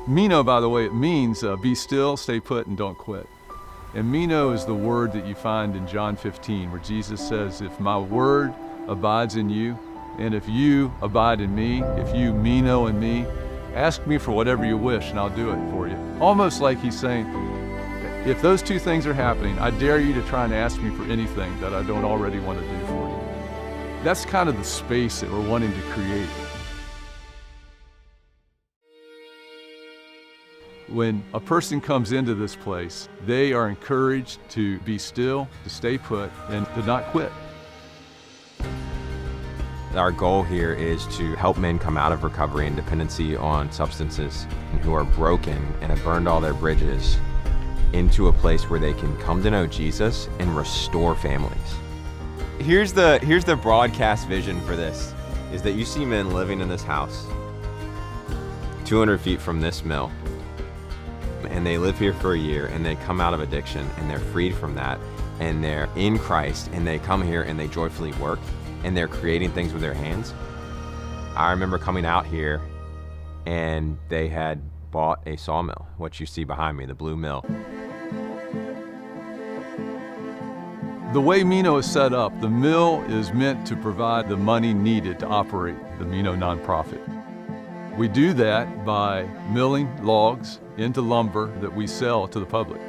Meno, by the way, it means be still, stay put, and don't quit. And Meno is the word that you find in John 15, where Jesus says, if my word abides in you, and if you abide in me, if you Meno in me, ask me for whatever you wish and I'll do it for you. Almost like he's saying, if those two things are happening, I dare you to try and ask me for anything that I don't already want to do for you. That's kind of the space that we're wanting to create. When a person comes into this place, they are encouraged to be still, to stay put, and to not quit. Our goal here is to help men come out of recovery and dependency on substances and who are broken and have burned all their bridges into a place where they can come to know Jesus and restore families. Here's the broadcast vision for this, is that you see men living in this house 200 feet from this mill, and they live here for a year and they come out of addiction and they're freed from that and they're in Christ and they come here and they joyfully work and they're creating things with their hands. I remember coming out here and they had bought a sawmill, what you see behind me, the blue mill. The way Meno is set up, the mill is meant to provide the money needed to operate the Meno nonprofit. We do that by milling logs into lumber that we sell to the public.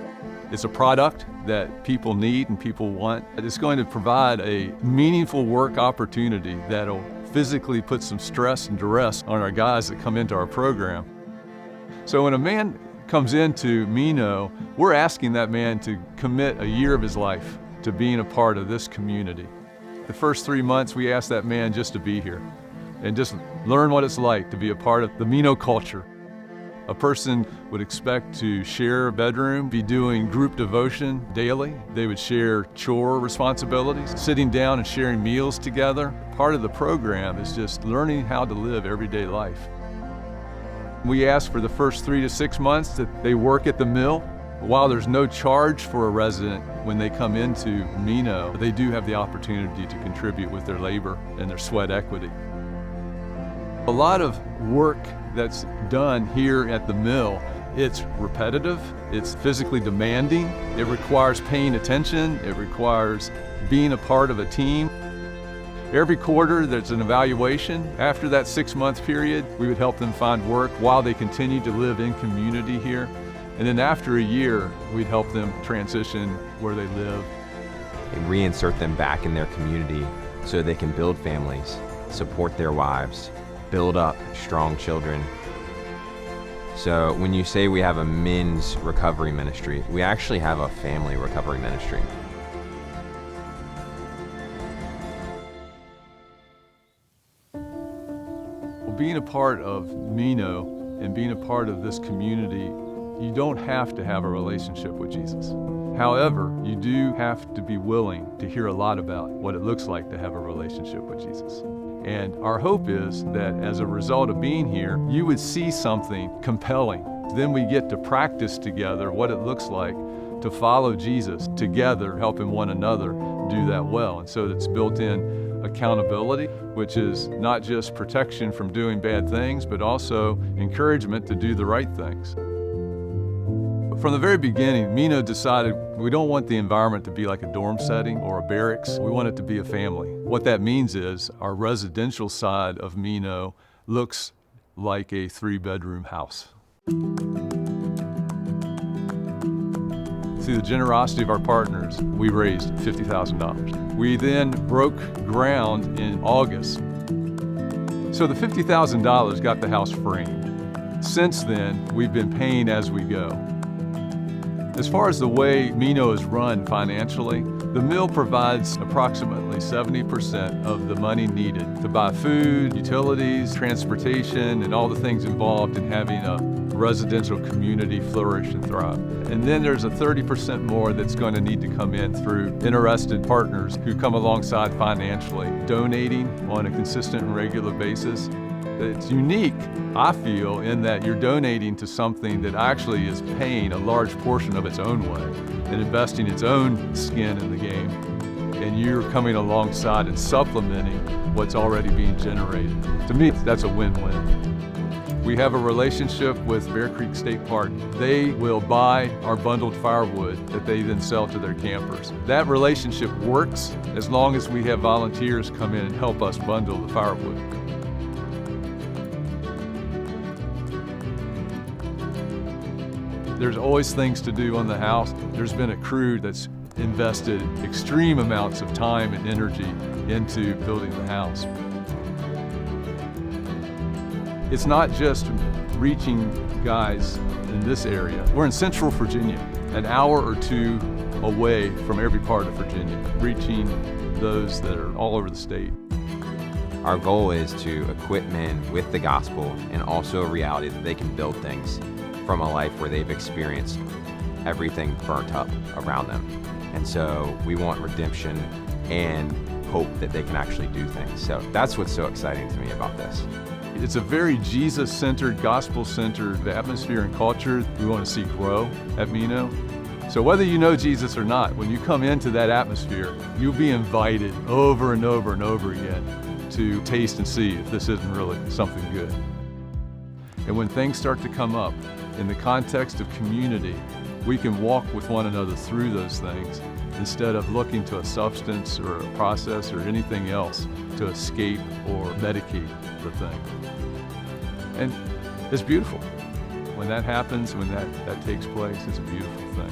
It's a product that people need and people want. It's going to provide a meaningful work opportunity that'll physically put some stress and duress on our guys that come into our program. So when a man comes into Meno, we're asking that man to commit a year of his life to being a part of this community. The first 3 months, we ask that man just to be here and just learn what it's like to be a part of the Meno culture. A person would expect to share a bedroom, be doing group devotion daily. They would share chore responsibilities, sitting down and sharing meals together. Part of the program is just learning how to live everyday life. We ask for the first 3 to 6 months that they work at the mill. While there's no charge for a resident when they come into Meno, they do have the opportunity to contribute with their labor and their sweat equity. A lot of work that's done here at the mill, it's repetitive, it's physically demanding, it requires paying attention, it requires being a part of a team. Every quarter there's an evaluation. After that 6-month period, we would help them find work while they continue to live in community here. And then after a year, we'd help them transition where they live. And reinsert them back in their community so they can build families, support their wives, build up strong children. So when you say we have a men's recovery ministry, we actually have a family recovery ministry. Well, being a part of Meno and being a part of this community, you don't have to have a relationship with Jesus. However, you do have to be willing to hear a lot about what it looks like to have a relationship with Jesus. And our hope is that as a result of being here, you would see something compelling. Then we get to practice together what it looks like to follow Jesus together, helping one another do that well. And so it's built in accountability, which is not just protection from doing bad things, but also encouragement to do the right things. From the very beginning, Meno decided we don't want the environment to be like a dorm setting or a barracks. We want it to be a family. What that means is our residential side of Meno looks like a 3-bedroom house. Through the generosity of our partners, we raised $50,000. We then broke ground in August. So the $50,000 got the house framed. Since then, we've been paying as we go. As far as the way Meno is run financially, the mill provides approximately 70% of the money needed to buy food, utilities, transportation, and all the things involved in having a residential community flourish and thrive. And then there's a 30% more that's going to need to come in through interested partners who come alongside financially, donating on a consistent and regular basis. It's unique, I feel, in that you're donating to something that actually is paying a large portion of its own way and investing its own skin in the game. And you're coming alongside and supplementing what's already being generated. To me, that's a win-win. We have a relationship with Bear Creek State Park. They will buy our bundled firewood that they then sell to their campers. That relationship works as long as we have volunteers come in and help us bundle the firewood. There's always things to do on the house. There's been a crew that's invested extreme amounts of time and energy into building the house. It's not just reaching guys in this area. We're in Central Virginia, an hour or two away from every part of Virginia, reaching those that are all over the state. Our goal is to equip men with the gospel and also a reality that they can build things from a life where they've experienced everything burnt up around them. And so we want redemption and hope that they can actually do things. So that's what's so exciting to me about this. It's a very Jesus-centered, gospel-centered atmosphere and culture we want to see grow at Meno. So whether you know Jesus or not, when you come into that atmosphere, you'll be invited over and over and over again to taste and see if this isn't really something good. And when things start to come up, in the context of community, we can walk with one another through those things instead of looking to a substance or a process or anything else to escape or medicate the thing. And it's beautiful. When that happens, when that takes place, it's a beautiful thing.